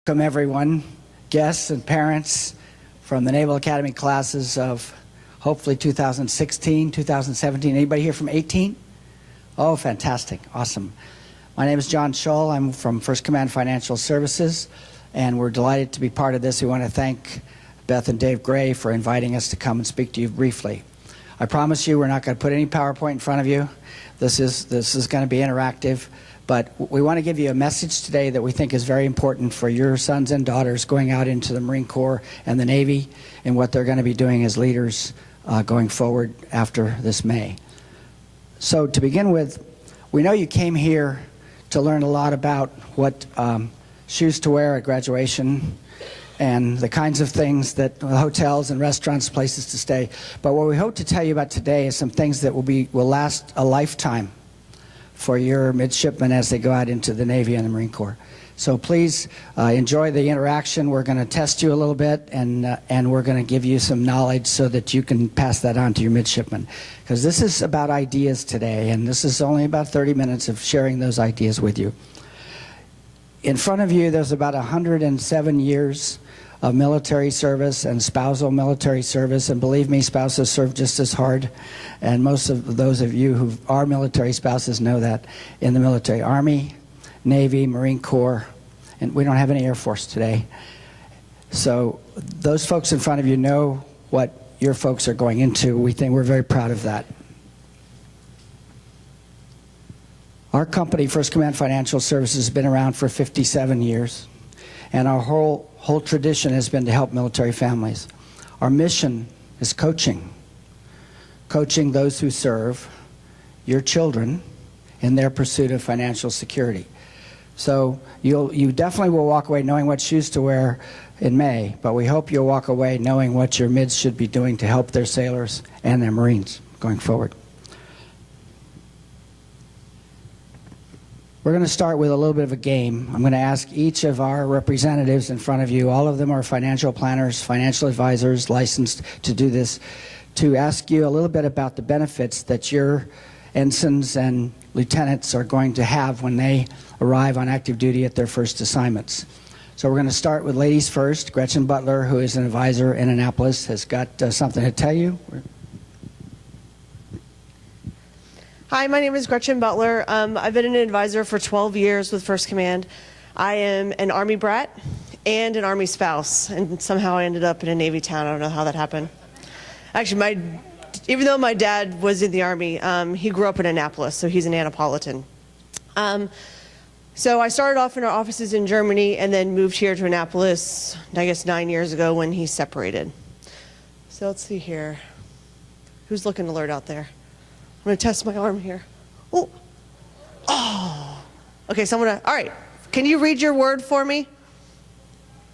Welcome everyone, guests and parents from the Naval Academy classes of hopefully 2016, 2017. Anybody here from 18? Oh, fantastic, awesome. My name is John Scholl. I'm from First Command Financial Services, and we're delighted to be part of this. We want to thank Beth and Dave Gray for inviting us to come and speak to you briefly. I promise you we're not going to put any PowerPoint in front of you. This is going to be interactive. But we want to give you a message today that we think is very important for your sons and daughters going out into the Marine Corps and the Navy and what they're going to be doing as leaders going forward after this May. So to begin with, we know you came here to learn a lot about what shoes to wear at graduation and the kinds of things that hotels and restaurants, places to stay. But what we hope to tell you about today is some things that will last a lifetime for your midshipmen as they go out into the Navy and the Marine Corps. So please enjoy the interaction. We're going to test you a little bit, and we're going to give you some knowledge so that you can pass that on to your midshipmen. Because this is about ideas today, and this is only about 30 minutes of sharing those ideas with you. In front of you, there's about 107 years of military service and spousal military service, and believe me, spouses serve just as hard, and most of those of you who are military spouses know that, in the military. Army, Navy, Marine Corps, and we don't have any Air Force today. So those folks in front of you know what your folks are going into. We're very proud of that. Our company, First Command Financial Services, has been around for 57 years, and our whole tradition has been to help military families. Our mission is coaching those who serve, your children, in their pursuit of financial security. So you definitely will walk away knowing what shoes to wear in May, but we hope you'll walk away knowing what your mids should be doing to help their sailors and their Marines going forward. We're going to start with a little bit of a game. I'm going to ask each of our representatives in front of you, all of them are financial planners, financial advisors, licensed to do this, to ask you a little bit about the benefits that your ensigns and lieutenants are going to have when they arrive on active duty at their first assignments. So we're going to start with ladies first. Gretchen Butler, who is an advisor in Annapolis, has got something to tell you. Hi, my name is Gretchen Butler. I've been an advisor for 12 years with First Command. I am an Army brat and an Army spouse, and somehow I ended up in a Navy town. I don't know how that happened. Actually, even though my dad was in the Army, he grew up in Annapolis, so he's an Annapolitan. So I started off in our offices in Germany and then moved here to Annapolis, I guess 9 years ago when he separated. So let's see here. Who's looking alert out there? I'm going to test my arm here. Oh. Okay, so all right. Can you read your word for me?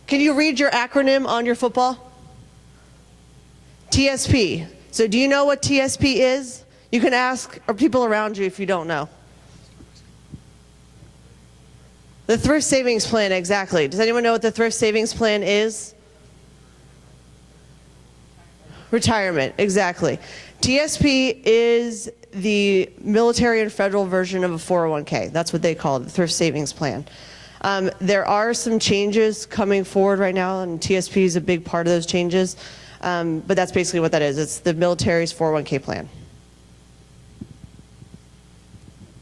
Can you read your acronym on your football? TSP. So do you know what TSP is? You can ask people around you if you don't know. The Thrift Savings Plan, exactly. Does anyone know what the Thrift Savings Plan is? Retirement, exactly. TSP is the military and federal version of a 401k. That's what they call it, the Thrift Savings Plan. There are some changes coming forward right now, and TSP is a big part of those changes. But that's basically what that is. It's the military's 401k plan.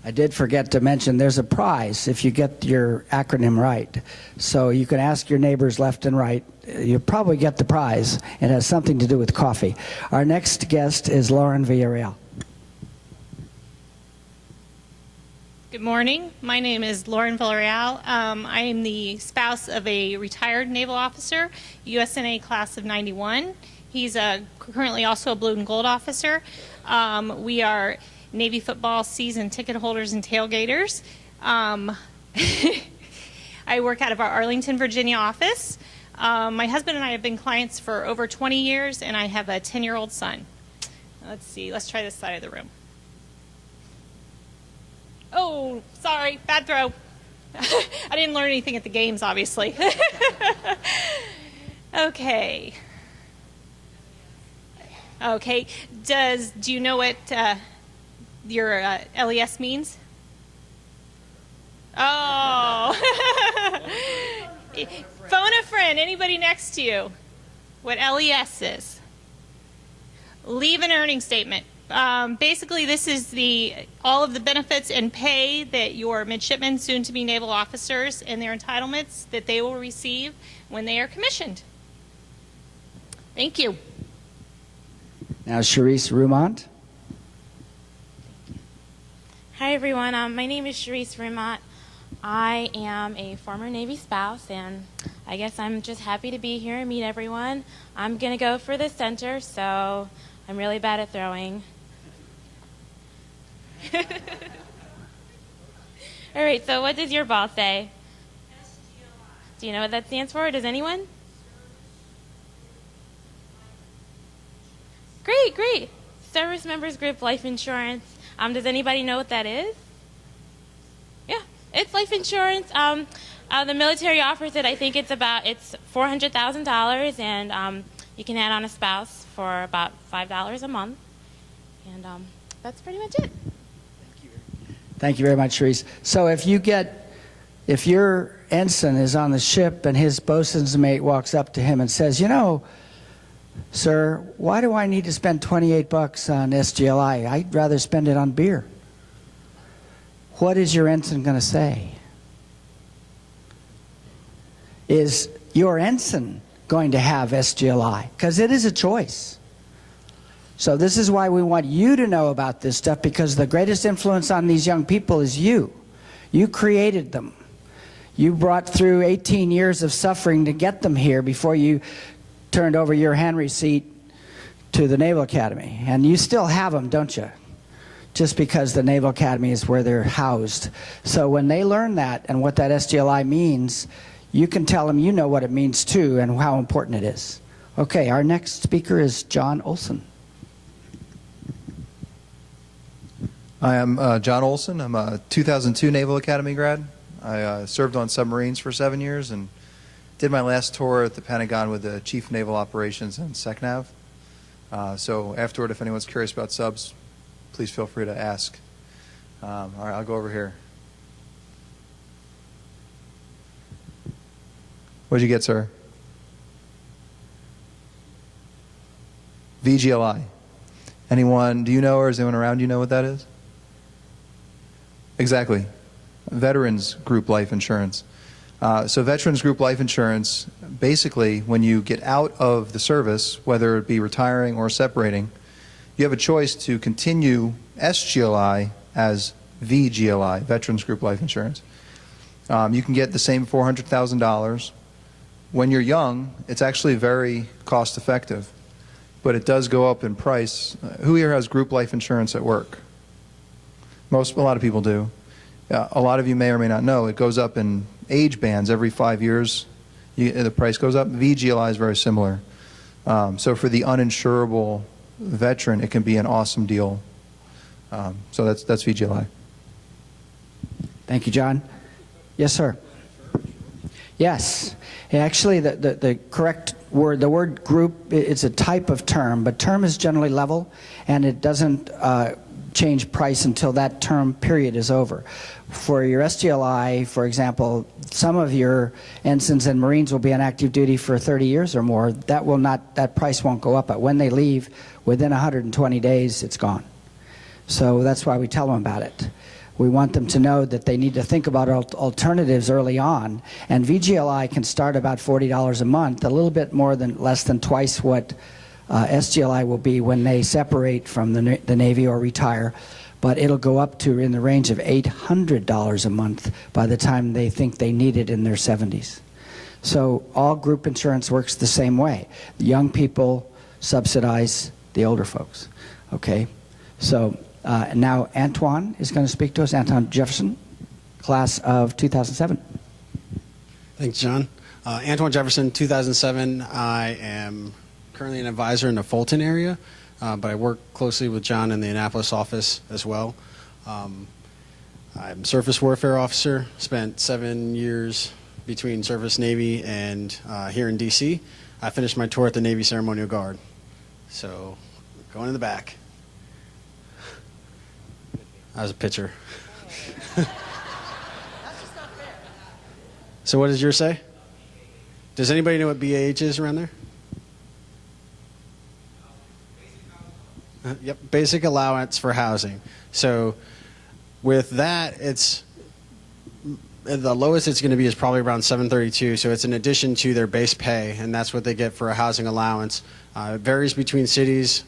I did forget to mention there's a prize if you get your acronym right. So you can ask your neighbors left and right. You'll probably get the prize. It has something to do with coffee. Our next guest is Lauren Villarreal. Good morning. My name is Lauren Villarreal. I am the spouse of a retired naval officer, USNA class of 91. He's currently also a blue and gold officer. We are Navy football season ticket holders and tailgaters. I work out of our Arlington, Virginia office. My husband and I have been clients for over 20 years, and I have a 10-year-old son. Let's see. Let's try this side of the room. Oh, sorry. Bad throw. I didn't learn anything at the games, obviously. Okay. Okay. Do you know what your LES means? Oh. Phone a friend, anybody next to you, what LES is. Leave an earning statement. Basically, this is all of the benefits and pay that your midshipmen, soon-to-be naval officers, and their entitlements that they will receive when they are commissioned. Thank you. Now, Charisse Rumont. Hi, everyone. My name is Charisse Rumont. I am a former Navy spouse, and I guess I'm just happy to be here and meet everyone. I'm going to go for the center, so I'm really bad at throwing. All right, so what does your ball say? SGLI. Do you know what that stands for? Does anyone? Great, great. Service Members Group Life Insurance. Does anybody know what that is? Yeah, it's life insurance. The military offers it. I think it's $400,000, and you can add on a spouse for about $5 a month. And that's pretty much it. Thank you very much, Charisse. So if your ensign is on the ship and his bosun's mate walks up to him and says, sir, why do I need to spend $28 on SGLI? I'd rather spend it on beer. What is your ensign going to say? Is your ensign going to have SGLI? Because it is a choice. So this is why we want you to know about this stuff, because the greatest influence on these young people is you. You created them. You brought through 18 years of suffering to get them here before you turned over your hand receipt to the Naval Academy. And you still have them, don't you? Just because the Naval Academy is where they're housed. So when they learn that and what that SGLI means, you can tell them you know what it means too and how important it is. Okay, our next speaker is John Olson. I am John Olson. I'm a 2002 Naval Academy grad. I served on submarines for 7 years and did my last tour at the Pentagon with the Chief Naval Operations and SecNav. So afterward, if anyone's curious about subs, please feel free to ask. All right, I'll go over here. What did you get, sir? VGLI. Anyone, do you know, or is anyone around you know what that is? Exactly. Veterans Group Life Insurance. So Veterans Group Life Insurance, basically, when you get out of the service, whether it be retiring or separating, you have a choice to continue SGLI as VGLI, Veterans Group Life Insurance. You can get the same $400,000. When you're young, it's actually very cost effective, but it does go up in price. Who here has group life insurance at work? A lot of people do. A lot of you may or may not know, it goes up in age bands every 5 years. The price goes up. VGLI is very similar. So for the uninsurable veteran, it can be an awesome deal. So that's VGLI. Thank you, John. Yes, sir. Yes. Actually, the correct word, the word group, it's a type of term, but term is generally level, and it doesn't change price until that term period is over. For your SGLI, for example, some of your ensigns and Marines will be on active duty for 30 years or more. That price won't go up, but when they leave, within 120 days, it's gone. So that's why we tell them about it. We want them to know that they need to think about alternatives early on. And VGLI can start about $40 a month, a little bit less than twice what SGLI will be when they separate from the Navy or retire. But it'll go up to in the range of $800 a month by the time they think they need it in their 70s. So all group insurance works the same way. The young people subsidize the older folks. Okay? So now Antoine is going to speak to us. Antoine Jefferson, class of 2007. Thanks, John. Antoine Jefferson, 2007. I am currently an advisor in the Fulton area, but I work closely with John in the Annapolis office as well. I'm a surface warfare officer, spent 7 years between service Navy and here in D.C. I finished my tour at the Navy Ceremonial Guard. So, going in the back. I was a pitcher. So what does yours say? Does anybody know what BAH is around there? Yep, basic allowance for housing. So with that, it's the lowest it's going to be is probably around 732. So it's in addition to their base pay, and that's what they get for a housing allowance. It varies between cities.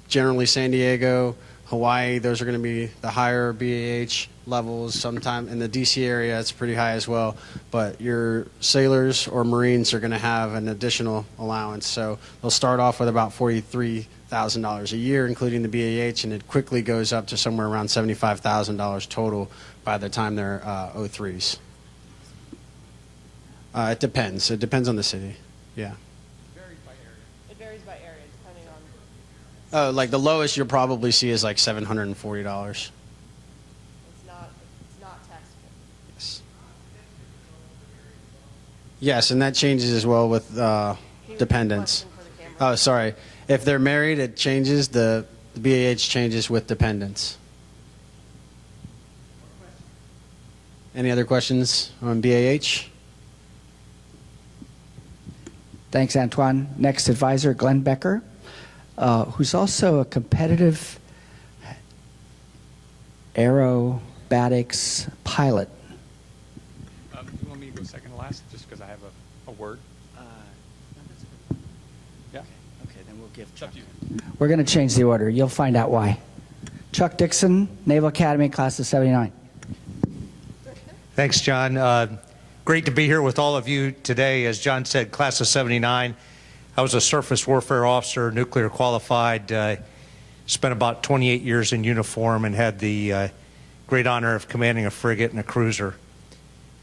Generally, San Diego, Hawaii, those are going to be the higher BAH levels. Sometime in the DC area, it's pretty high as well. But your sailors or Marines are going to have an additional allowance. So they'll start off with about $43,000 a year, including the BAH, and it quickly goes up to somewhere around $75,000 total by the time they're O3s. It depends. It depends on the city. Yeah. It varies by area, depending on. Like the lowest you'll probably see is like $740. It's not taxable. Yes. Yes, and that changes as well with dependents. Question for the camera. Oh, sorry. If they're married, it changes. The BAH changes with dependents. Any other questions on BAH? Thanks, Antoine. Next advisor, Glenn Becker, who's also a competitive aerobatics pilot. You want me to go second to last, just because I have a word? Yeah. Okay, then we'll give It's up to you. We're going to change the order. You'll find out why. Chuck Dixon, Naval Academy, class of 79. Thanks, John. Great to be here with all of you today. As John said, class of 79. I was a surface warfare officer, nuclear qualified, spent about 28 years in uniform and had the great honor of commanding a frigate and a cruiser.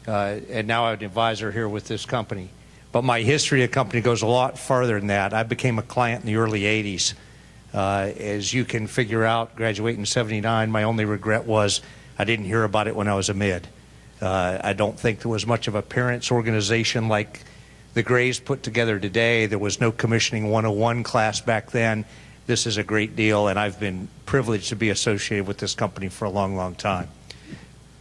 And now I'm an advisor here with this company. But my history of the company goes a lot farther than that. I became a client in the early 80s. As you can figure out, graduating in 79, my only regret was I didn't hear about it when I was a mid. I don't think there was much of a parents organization like the Grays put together today. There was no commissioning 101 class back then. This is a great deal, and I've been privileged to be associated with this company for a long, long time.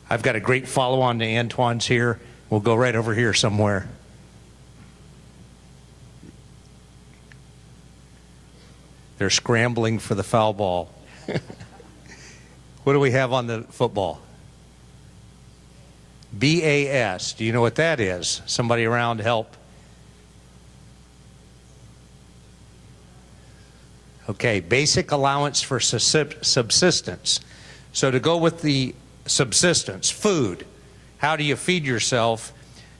I've got a great follow-on to Antoine's here. We'll go right over here somewhere. They're scrambling for the foul ball. What do we have on the football? BAS. Do you know what that is? Somebody around to help. Okay, basic allowance for subsistence. So to go with the subsistence, food. How do you feed yourself?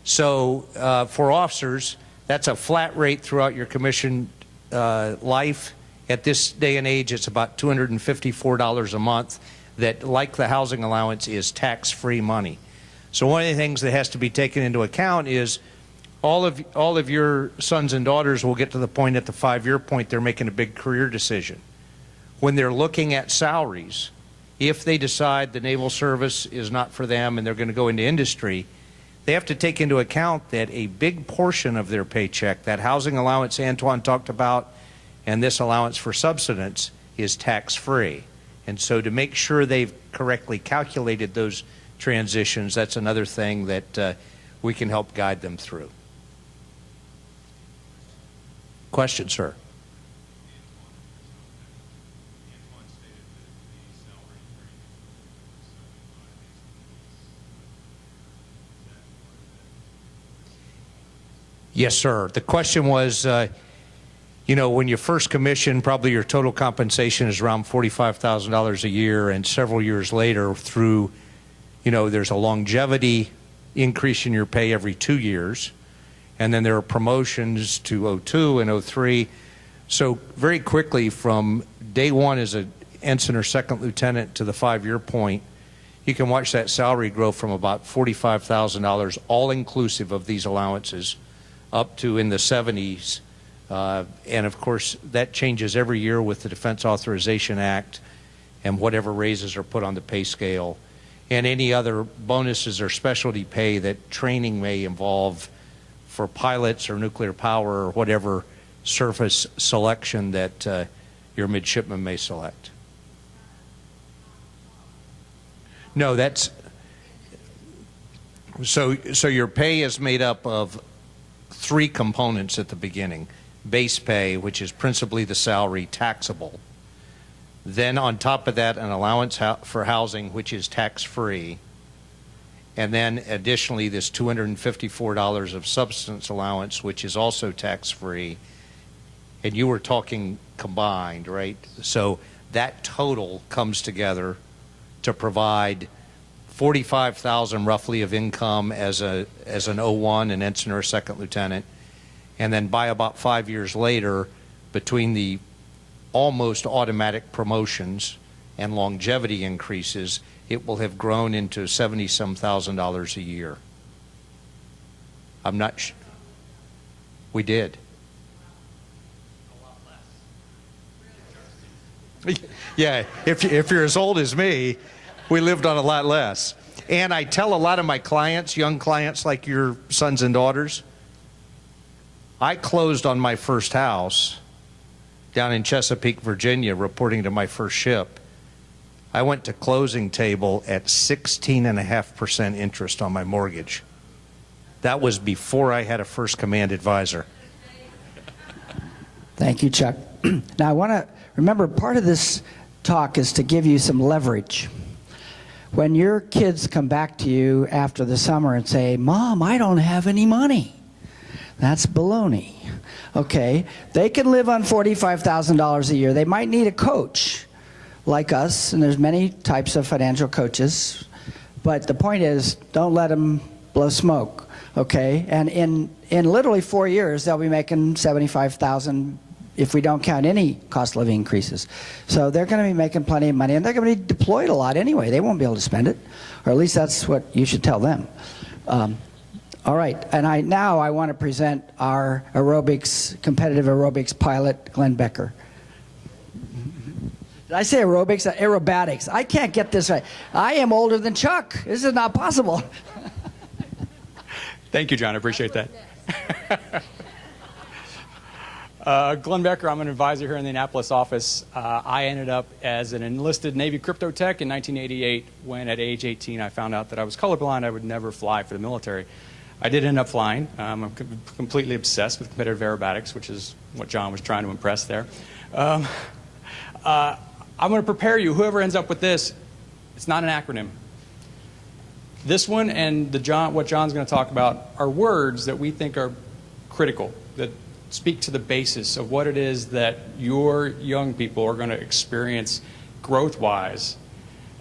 So for officers, that's a flat rate throughout your commission life. At this day and age, it's about $254 a month that, like the housing allowance, is tax-free money. So one of the things that has to be taken into account is all of your sons and daughters will get to the point at the 5-year point they're making a big career decision. When they're looking at salaries, if they decide the naval service is not for them and they're going to go into industry, they have to take into account that a big portion of their paycheck, that housing allowance Antoine talked about, and this allowance for subsistence is tax-free. And so to make sure they've correctly calculated those transitions, that's another thing that we can help guide them through. Question, sir? Yes, sir. The question was, you know, when you first commission, probably your total compensation is around $45,000 a year, and several years later through, you know, there's a longevity increase in your pay every 2 years, and then there are promotions to 02 and 03. So very quickly from day one as an ensign or second lieutenant to the 5-year point, you can watch that salary grow from about $45,000 all inclusive of these allowances up to in the 70s. And of course, that changes every year with the Defense Authorization Act and whatever raises are put on the pay scale, and any other bonuses or specialty pay that training may involve for pilots or nuclear power or whatever surface selection that your midshipman may select. No, that's so your pay is made up of three components at the beginning. Base pay, which is principally the salary, taxable. Then on top of that, an allowance for housing, which is tax-free. And then additionally, this $254 of subsistence allowance, which is also tax-free. And you were talking combined, right? So that total comes together to provide $45,000 roughly of income as an 01, an ensign or a second lieutenant. And then by about 5 years later, between the almost automatic promotions and longevity increases, it will have grown into $70-some thousand a year. I'm not we did. Yeah, if you're as old as me, we lived on a lot less. And I tell a lot of my clients, young clients like your sons and daughters, I closed on my first house down in Chesapeake, Virginia, reporting to my first ship. I went to closing table at 16.5% interest on my mortgage. That was before I had a first command advisor. Thank you, Chuck. Now, I want to remember, part of this talk is to give you some leverage. When your kids come back to you after the summer and say, Mom, I don't have any money, that's baloney. Okay, they can live on $45,000 a year. They might need a coach like us, and there's many types of financial coaches. But the point is, don't let them blow smoke. Okay, and in literally 4 years, they'll be making $75,000 if we don't count any cost of living increases. So they're going to be making plenty of money, and they're going to be deployed a lot anyway. They won't be able to spend it, or at least that's what you should tell them. All right, and now I want to present our competitive aerobics pilot, Glenn Becker. Did I say aerobics? Aerobatics. I can't get this right. I am older than Chuck. This is not possible. Thank you, John. I appreciate that. Glenn Becker, I'm an advisor here in the Annapolis office. I ended up as an enlisted Navy crypto tech in 1988 when at age 18 I found out that I was colorblind. I would never fly for the military. I did end up flying. I'm completely obsessed with competitive aerobatics, which is what John was trying to impress there. I'm going to prepare you, whoever ends up with this, it's not an acronym. This one and what John's going to talk about are words that we think are critical, that speak to the basis of what it is that your young people are going to experience growth-wise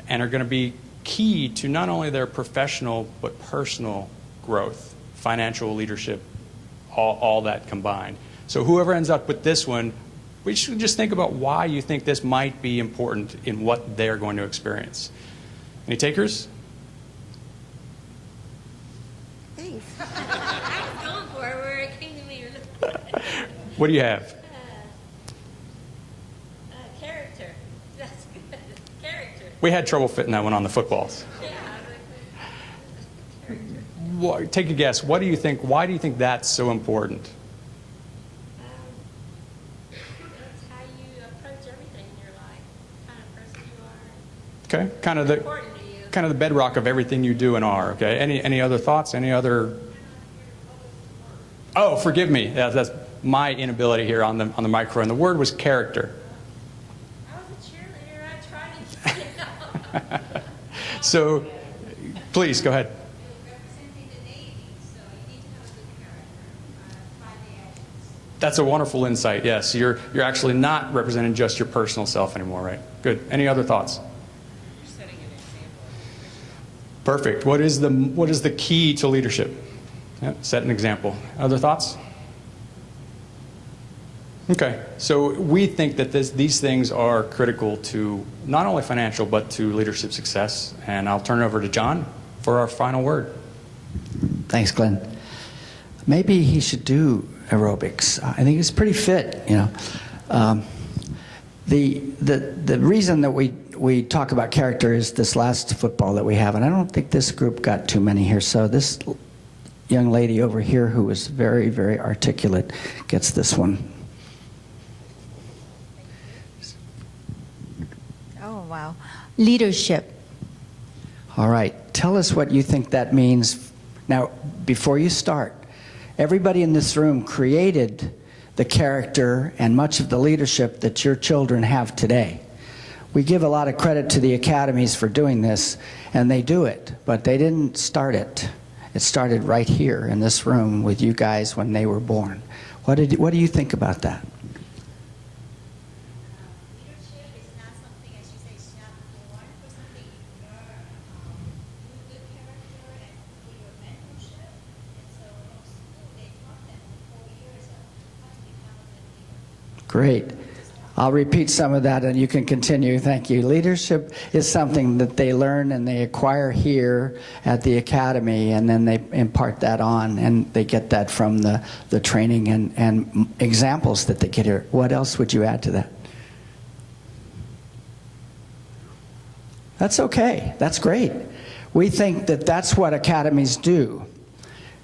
and are going to be key to not only their professional but personal growth, financial leadership, all that combined. So whoever ends up with this one, we should just think about why you think this might be important in what they're going to experience. Any takers? Thanks. I was going for it where it came to me. What do you have? Character. That's good. Character. We had trouble fitting that one on the footballs. Yeah. Take a guess. What do you think? Why do you think that's so important? That's how you approach everything in your life. What kind of person you are. Okay, Important to you. kind of the bedrock of everything you do and are. Okay, any other thoughts? Any other? Oh, forgive me. That's my inability here on the microphone. The word was character. I was a cheerleader. I tried to get it. So, please go ahead. Representing the Navy, so you need to have a good character by the actions. That's a wonderful insight. Yes, you're actually not representing just your personal self anymore, right? Good. Any other thoughts? You're setting an example. Perfect. What is the key to leadership? Yep, set an example. Other thoughts? Okay, so we think that these things are critical to not only financial but to leadership success. And I'll turn it over to John for our final word. Thanks, Glenn. Maybe he should do aerobics. I think he's pretty fit, you know. The reason that we talk about character is this last football that we have, and I don't think this group got too many here. So this young lady over here who was very, very articulate gets this one. Oh, wow. Leadership. All right, tell us what you think that means. Now, before you start, Everybody in this room created the character and much of the leadership that your children have today. We give a lot of credit to the academies for doing this, and they do it, but they didn't start it. It started right here in this room with you guys when they were born. What do you think about that? Leadership is not something, as you say, it's not born, but something you learn through good character and through your mentorship. And so in school, they taught them for 4 years of how to become a good leader. Great. I'll repeat some of that and you can continue. Thank you. Leadership is something that they learn and they acquire here at the academy, and then they impart that on, and they get that from the training and examples that they get here. What else would you add to that? That's okay. That's great. We think that that's what academies do.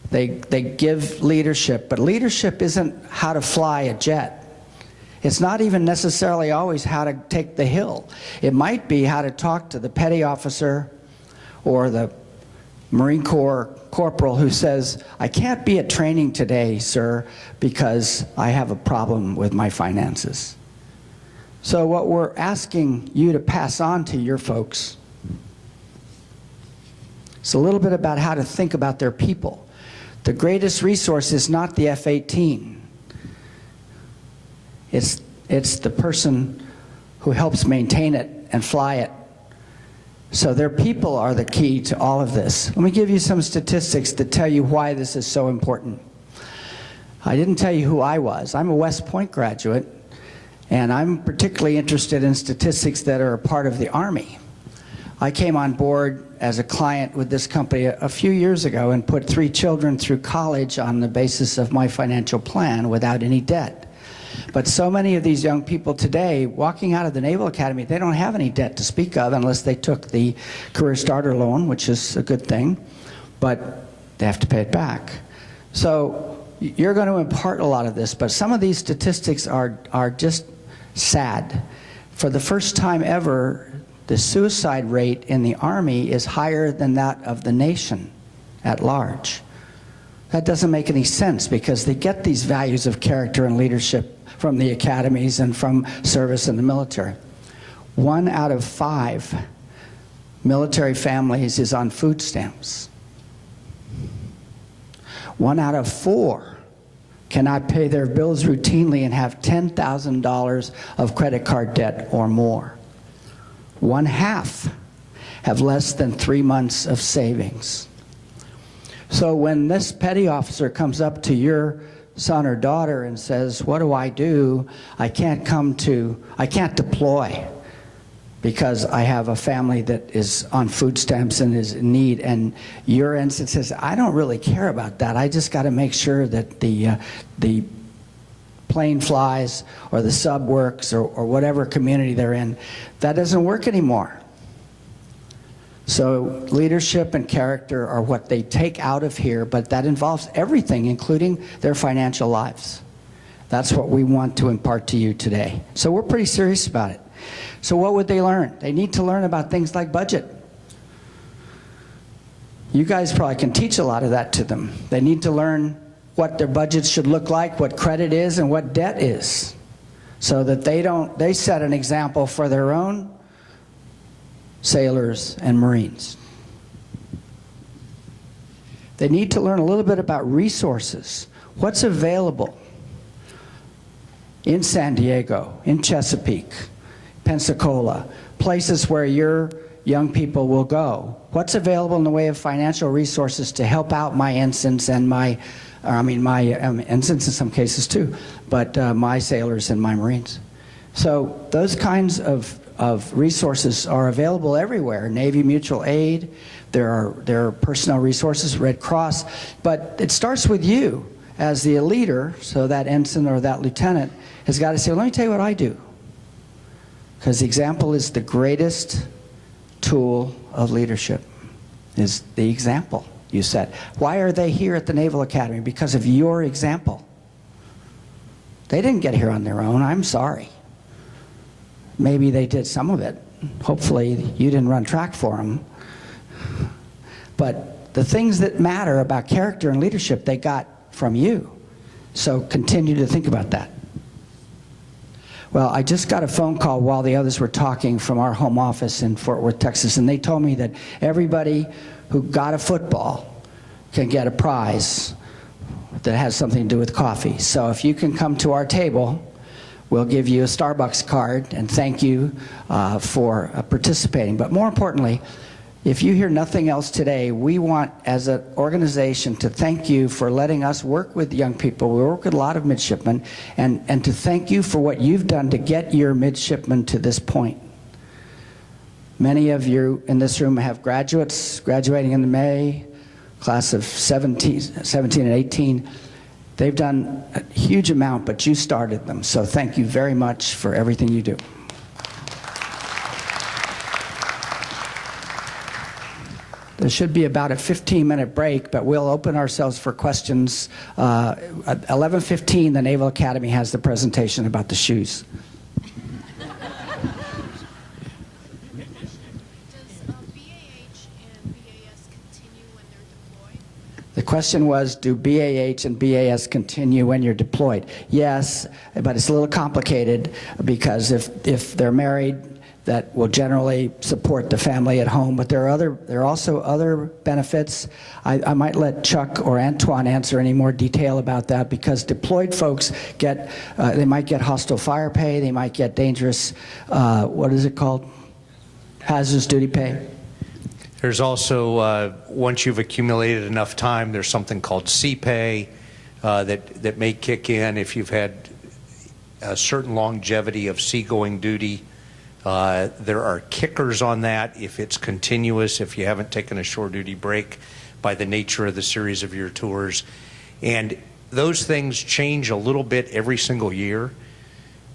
They give leadership, but leadership isn't how to fly a jet. It's not even necessarily always how to take the hill. It might be how to talk to the petty officer or the Marine Corps corporal who says, I can't be at training today, sir, because I have a problem with my finances. So what we're asking you to pass on to your folks is a little bit about how to think about their people. The greatest resource is not the F-18. It's the person who helps maintain it and fly it. So their people are the key to all of this. Let me give you some statistics to tell you why this is so important. I didn't tell you who I was. I'm a West Point graduate, and I'm particularly interested in statistics that are a part of the Army. I came on board as a client with this company a few years ago and put 3 children through college on the basis of my financial plan without any debt. But so many of these young people today, walking out of the Naval Academy, they don't have any debt to speak of unless they took the Career Starter loan, which is a good thing, but they have to pay it back. So you're going to impart a lot of this, but some of these statistics are just sad. For the first time ever, the suicide rate in the Army is higher than that of the nation at large. That doesn't make any sense because they get these values of character and leadership from the academies and from service in the military. 1 out of 5 military families is on food stamps. 1 out of 4 cannot pay their bills routinely and have $10,000 of credit card debt or more. 1/2 have less than 3 months of savings. So when this petty officer comes up to your son or daughter and says, what do? I can't deploy because I have a family that is on food stamps and is in need, and your ensign says, I don't really care about that. I just got to make sure that the plane flies or the sub works or whatever community they're in. That doesn't work anymore. So leadership and character are what they take out of here, but that involves everything, including their financial lives. That's what we want to impart to you today. So we're pretty serious about it. So what would they learn? They need to learn about things like budget. You guys probably can teach a lot of that to them. They need to learn what their budgets should look like, what credit is, and what debt is, so that they set an example for their own sailors and Marines. They need to learn a little bit about resources. What's available in San Diego, in Chesapeake, Pensacola, places where your young people will go? What's available in the way of financial resources to help out my ensigns and my ensigns in some cases too, but my sailors and my Marines? So those kinds of resources are available everywhere. Navy Mutual Aid, there are personnel resources, Red Cross, but it starts with you as the leader. So that ensign or that lieutenant has got to say, well, let me tell you what I do. Because the example is the greatest tool of leadership, is the example you set. Why are they here at the Naval Academy? Because of your example. They didn't get here on their own. I'm sorry. Maybe they did some of it. Hopefully you didn't run track for them. But the things that matter about character and leadership, they got from you. So continue to think about that. Well, I just got a phone call while the others were talking from our home office in Fort Worth, Texas, and they told me that everybody who got a football can get a prize that has something to do with coffee. So if you can come to our table, we'll give you a Starbucks card and thank you for participating. But more importantly, if you hear nothing else today, we want, as an organization, to thank you for letting us work with young people. We work with a lot of midshipmen, and to thank you for what you've done to get your midshipmen to this point. Many of you in this room have graduates graduating in May, class of 17 and 18. They've done a huge amount, but you started them. So thank you very much for everything you do. There should be about a 15-minute break, but we'll open ourselves for questions. At 11:15, the Naval Academy has the presentation about the shoes. Does BAH and BAS continue when they're deployed? The question was, do BAH and BAS continue when you're deployed? Yes, but it's a little complicated because if they're married, that will generally support the family at home, but there are also other benefits. I might let Chuck or Antoine answer any more detail about that, because deployed folks get, they might get hostile fire pay, they might get dangerous, what is it called? Hazardous duty pay. There's also, once you've accumulated enough time, there's something called CPay that may kick in if you've had a certain longevity of seagoing duty. There are kickers on that if it's continuous, if you haven't taken a shore duty break by the nature of the series of your tours. And those things change a little bit every single year,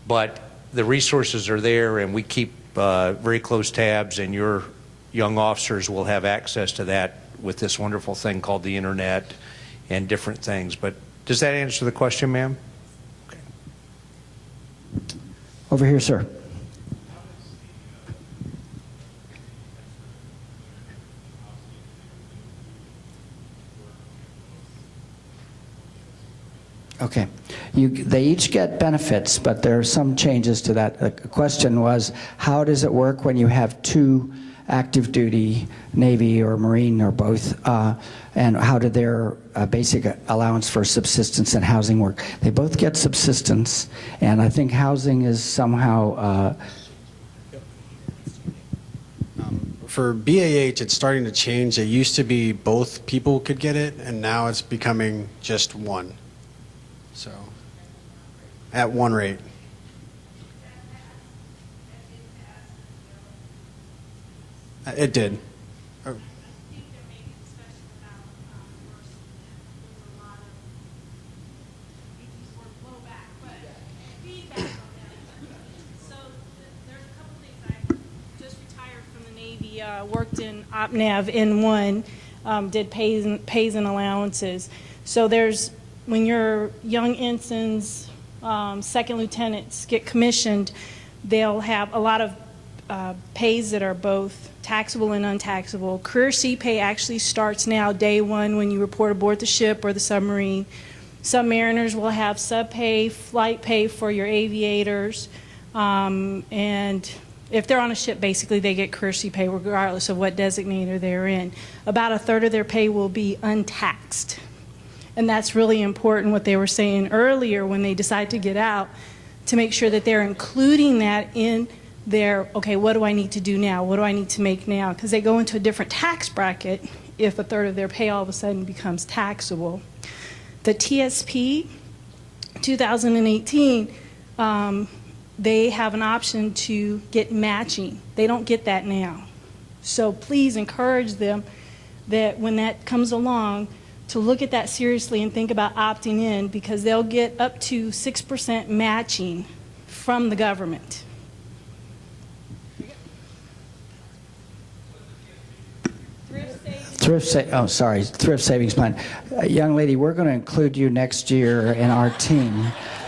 but the resources are there, and we keep very close tabs, and your young officers will have access to that with this wonderful thing called the internet and different things. But does that answer the question, ma'am? Okay. Over here, sir. Okay. They each get benefits, but there are some changes to that. The question was, how does it work when you have two active duty, Navy or Marine or both, and how do their basic allowance for subsistence and housing work? They both get subsistence, and I think housing is somehow... For BAH, it's starting to change. It used to be both people could get it, and now it's becoming just one. So, at one rate. It did. Oh. I think there may be discussion about first, there's a lot of, we use the word blowback, but feedback on that. So there's a couple things. I just retired from the Navy, worked in OpNav N1, did pays and allowances. So there's, when your young ensigns, second lieutenants get commissioned, they'll have a lot of pays that are both taxable and untaxable. Career sea pay actually starts now day one when you report aboard the ship or the submarine. Submariners will have sub-pay, flight pay for your aviators, and if they're on a ship, basically they get career sea pay regardless of what designator they're in. About a third of their pay will be untaxed. And that's really important, what they were saying earlier when they decide to get out, to make sure that they're including that in their, okay, what do I need to do now? What do I need to make now? Because they go into a different tax bracket if a third of their pay all of a sudden becomes taxable. The TSP 2018, they have an option to get matching. They don't get that now. So please encourage them that when that comes along, to look at that seriously and think about opting in, because they'll get up to 6% matching from the government. Thrift savings plan. Young lady, we're going to include you next year in our team,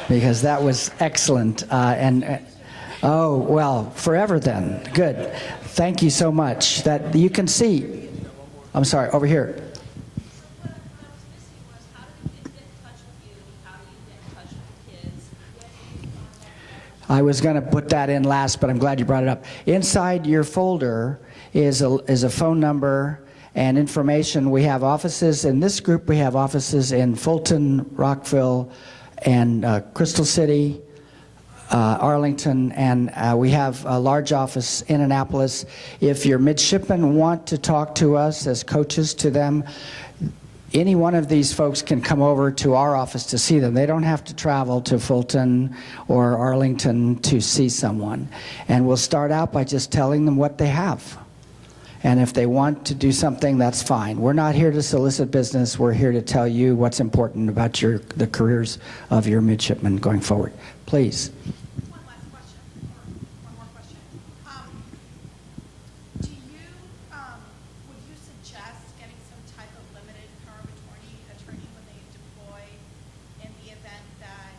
because that was excellent. Oh, well, forever then. Good. Thank you so much. That you can see. I'm sorry, over here. What I was missing was, how do we get funding I was going to put that in last, but I'm glad you brought it up. Inside your folder is a phone number and information. We have offices in this group. We have offices in Fulton, Rockville, and Crystal City, Arlington, and we have a large office in Annapolis. If your midshipmen want to talk to us as coaches to them, any one of these folks can come over to our office to see them. They don't have to travel to Fulton or Arlington to see someone. And we'll start out by just telling them what they have. And if they want to do something, that's fine. We're not here to solicit business. We're here to tell you what's important about the careers of your midshipmen going forward. Please. One last question, or one more question. Do you, would you suggest getting some type of limited power of attorney when they deploy in the event that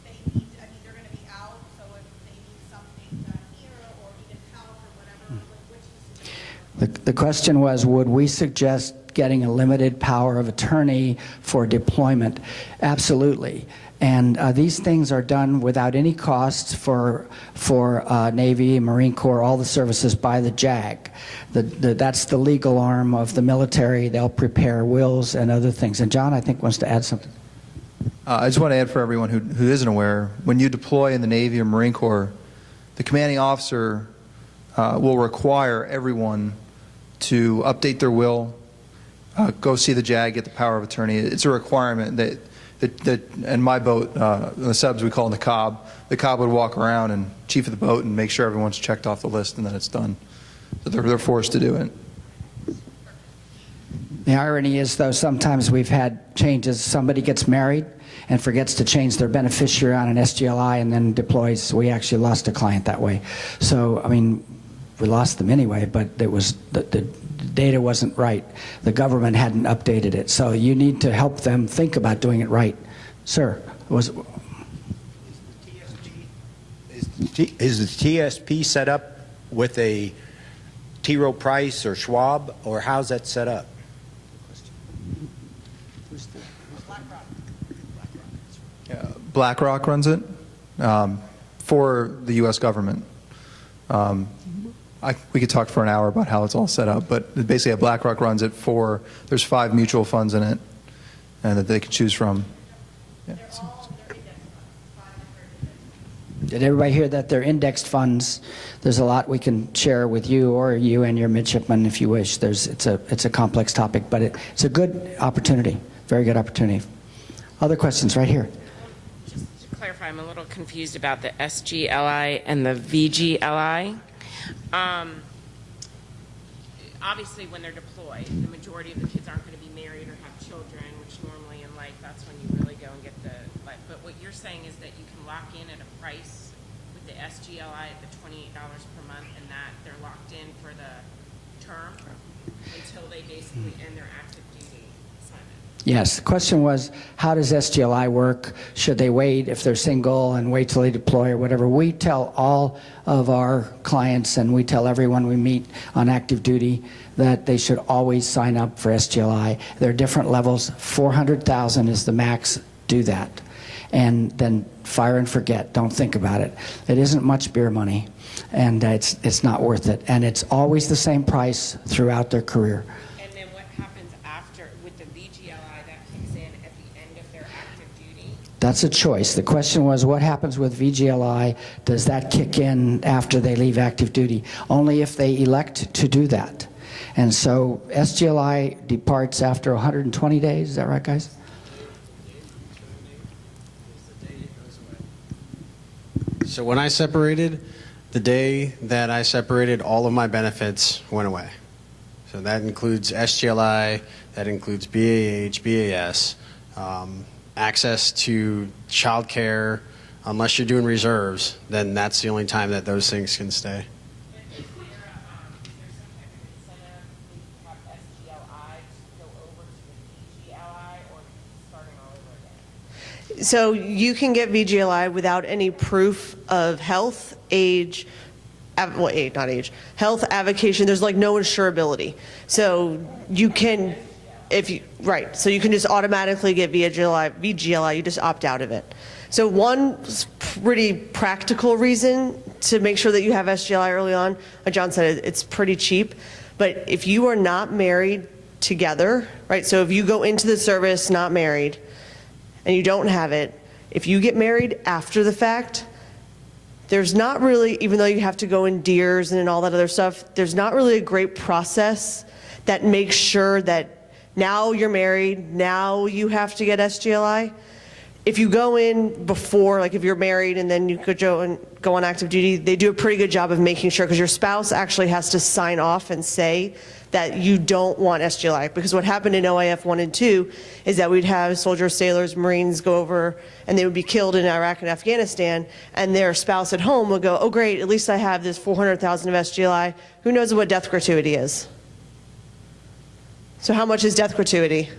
they need, I mean, they're going to be out, so if they need something done here or needed help or whatever, which is The question was, would we suggest getting a limited power of attorney for deployment? Absolutely. And these things are done without any costs for Navy, Marine Corps, all the services by the JAG. That's the legal arm of the military. They'll prepare wills and other things. And John, I think, wants to add something. I just want to add for everyone who isn't aware, when you deploy in the Navy or Marine Corps, the commanding officer will require everyone to update their will, go see the JAG, get the power of attorney. It's a requirement that in my boat, the subs we call in the cob would walk around and chief of the boat and make sure everyone's checked off the list and that it's done. So they're forced to do it. The irony is, though, sometimes we've had changes. Somebody gets married and forgets to change their beneficiary on an SGLI and then deploys. We actually lost a client that way. So, I mean, we lost them anyway, but it was the data wasn't right. The government hadn't updated it. So you need to help them think about doing it right. Sir, Is the TSP set up with a T. Rowe Price or Schwab, or how's that set up? BlackRock runs it for the U.S. government. We could talk for an hour about how it's all set up, but basically BlackRock runs it there's 5 mutual funds in it and that they can choose from. Yeah. Did everybody hear that? They're indexed funds. There's a lot we can share with you or you and your midshipmen if you wish. It's a complex topic, but it's a good opportunity, very good opportunity. Other questions right here. Just to clarify, I'm a little confused about the SGLI and the VGLI. Obviously, when they're deployed, the majority of the kids aren't going to be married or have children, which normally in life, that's when you really go and get the life. But what you're saying is that you can lock in at a price with the SGLI at the $28 per month, and that they're locked in for the term until they basically end their active duty assignment. Yes, the question was, how does SGLI work? Should they wait if they're single and wait till they deploy or whatever? We tell all of our clients and we tell everyone we meet on active duty that they should always sign up for SGLI. There are different levels. 400,000 is the max. Do that. And then fire and forget. Don't think about it. It isn't much beer money, and it's not worth it. And it's always the same price throughout their career. And then what happens after with the VGLI that kicks in at the end of their active duty? That's a choice. The question was, what happens with VGLI? Does that kick in after they leave active duty? Only if they elect to do that. And so SGLI departs after 120 days. Is that right, guys? So when I separated, the day that I separated, all of my benefits went away. So that includes SGLI, that includes BAH, BAS, access to child care. Unless you're doing reserves, then that's the only time that those things can stay. Is there some type of incentive to have SGLI to go over to the VGLI, or starting all over again? So you can get VGLI without any proof of health, age, health, avocation. There's like no insurability. So you can, Right, so you can just automatically get VGLI, you just opt out of it. So one pretty practical reason to make sure that you have SGLI early on, like John said, it's pretty cheap, but if you are not married together, right, so if you go into the service not married and you don't have it, if you get married after the fact, there's not really, even though you have to go in DEERS and all that other stuff, there's not really a great process that makes sure that now you're married, now you have to get SGLI. If you go in before, like if you're married and then you could go on active duty, they do a pretty good job of making sure, because your spouse actually has to sign off and say that you don't want SGLI. Because what happened in OIF 1 and 2 is that we'd have soldiers, sailors, Marines go over and they would be killed in Iraq and Afghanistan, and their spouse at home would go, oh great, at least I have this 400,000 of SGLI. Who knows what death gratuity is? So how much is death gratuity?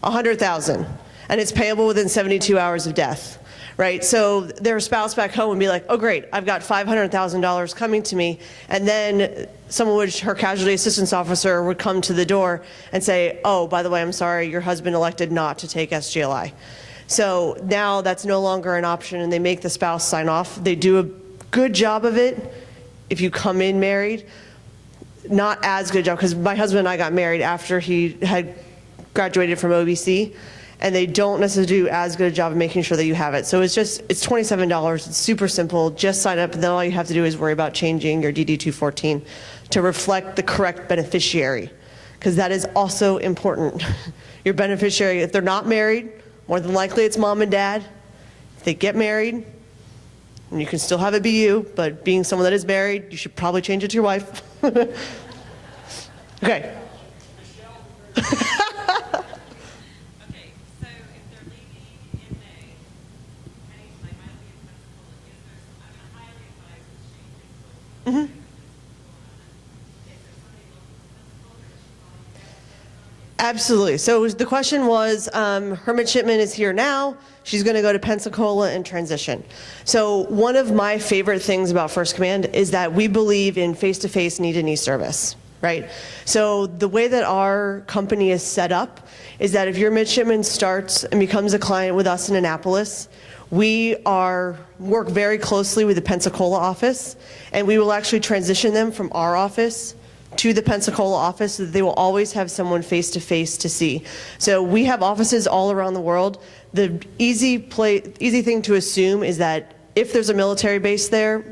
100,000. And it's payable within 72 hours of death, right? So their spouse back home would be like, oh great, I've got $500,000 coming to me. And then someone would, her casualty assistance officer would come to the door and say, oh, by the way, I'm sorry, your husband elected not to take SGLI. So now that's no longer an option, and they make the spouse sign off. They do a good job of it if you come in married. Not as good a job, because my husband and I got married after he had graduated from OBC, and they don't necessarily do as good a job of making sure that you have it. So it's $27. It's super simple. Just sign up, and then all you have to do is worry about changing your DD-214 to reflect the correct beneficiary, because that is also important. Your beneficiary, if they're not married, more than likely it's mom and dad. If they get married, and you can still have it be you, but being someone that is married, you should probably change it to your wife. Okay. Absolutely. So the question was, Hermit Shipman is here now. She's going to go to Pensacola and transition. So one of my favorite things about First Command is that we believe in face-to-face knee-to-knee service, right? So the way that our company is set up is that if your midshipman starts and becomes a client with us in Annapolis, we work very closely with the Pensacola office, and we will actually transition them from our office to the Pensacola office, so that they will always have someone face-to-face to see. So we have offices all around the world. The easy thing to assume is that if there's a military base there,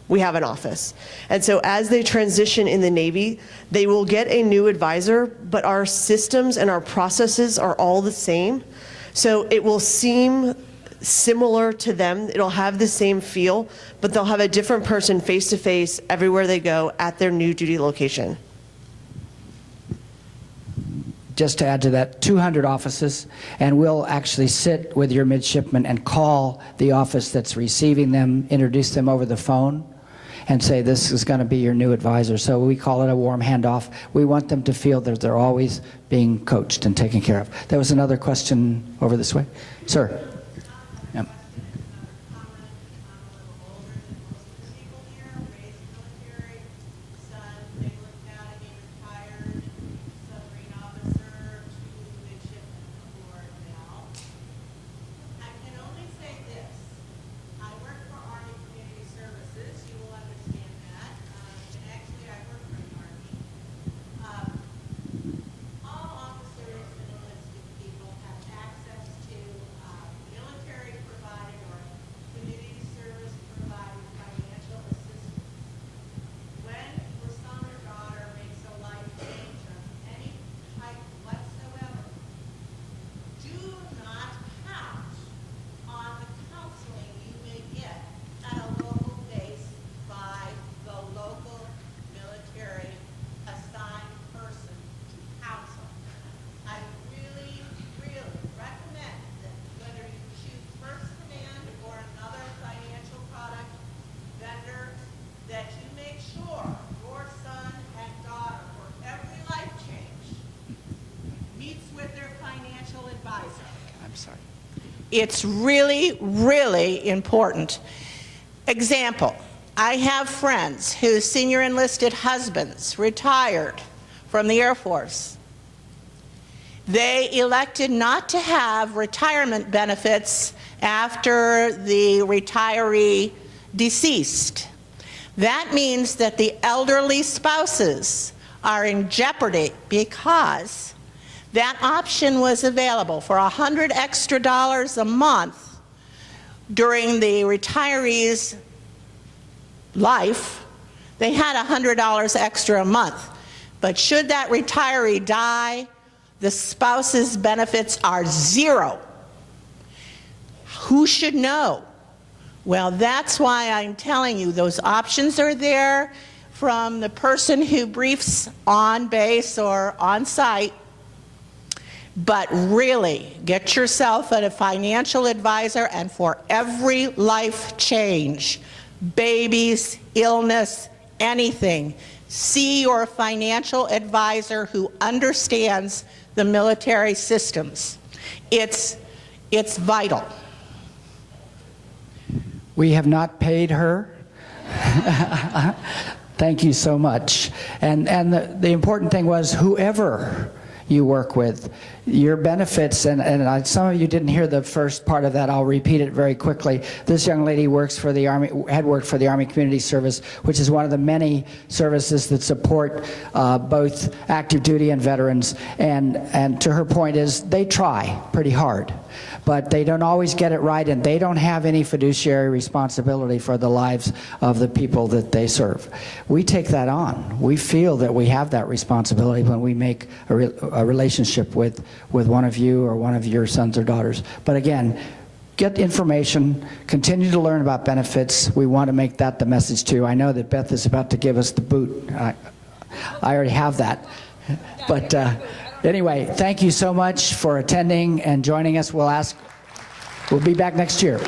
we have an office. And so as they transition in the Navy, they will get a new advisor, but our systems and our processes are all the same. So it will seem similar to them. It'll have the same feel, but they'll have a different person face-to-face everywhere they go at their new duty location. Just to add to that, 200 offices, and we'll actually sit with your midshipman and call the office that's receiving them, introduce them over the phone, and say, this is going to be your new advisor. So we call it a warm handoff. We want them to feel that they're always being coached and taken care of. There was another question over this way. Sir. Yep. It's really, really important. Example, I have friends whose senior enlisted husbands retired from the Air Force They elected not to have retirement benefits after the retiree deceased. That means that the elderly spouses are in jeopardy because that option was available for $100 extra a month during the retiree's life. They had $100 extra a month. But should that retiree die, the spouse's benefits are zero. Who should know? Well, that's why I'm telling you those options are there from the person who briefs on base or on site. But really, get yourself a financial advisor, and for every life change, babies, illness, anything, see your financial advisor who understands the military systems. It's vital. We have not paid her. Thank you so much. And the important thing was whoever you work with, your benefits, and some of you didn't hear the first part of that. I'll repeat it very quickly. This young lady works for the Army, had worked for the Army Community Service, which is one of the many services that support both active duty and veterans. And to her point is, they try pretty hard, but they don't always get it right, and they don't have any fiduciary responsibility for the lives of the people that they serve. We take that on. We feel that we have that responsibility when we make a relationship with one of you or one of your sons or daughters. But again, get information, continue to learn about benefits. We want to make that the message too. I know that Beth is about to give us the boot. I already have that. But anyway, thank you so much for attending and joining us. We'll be back next year.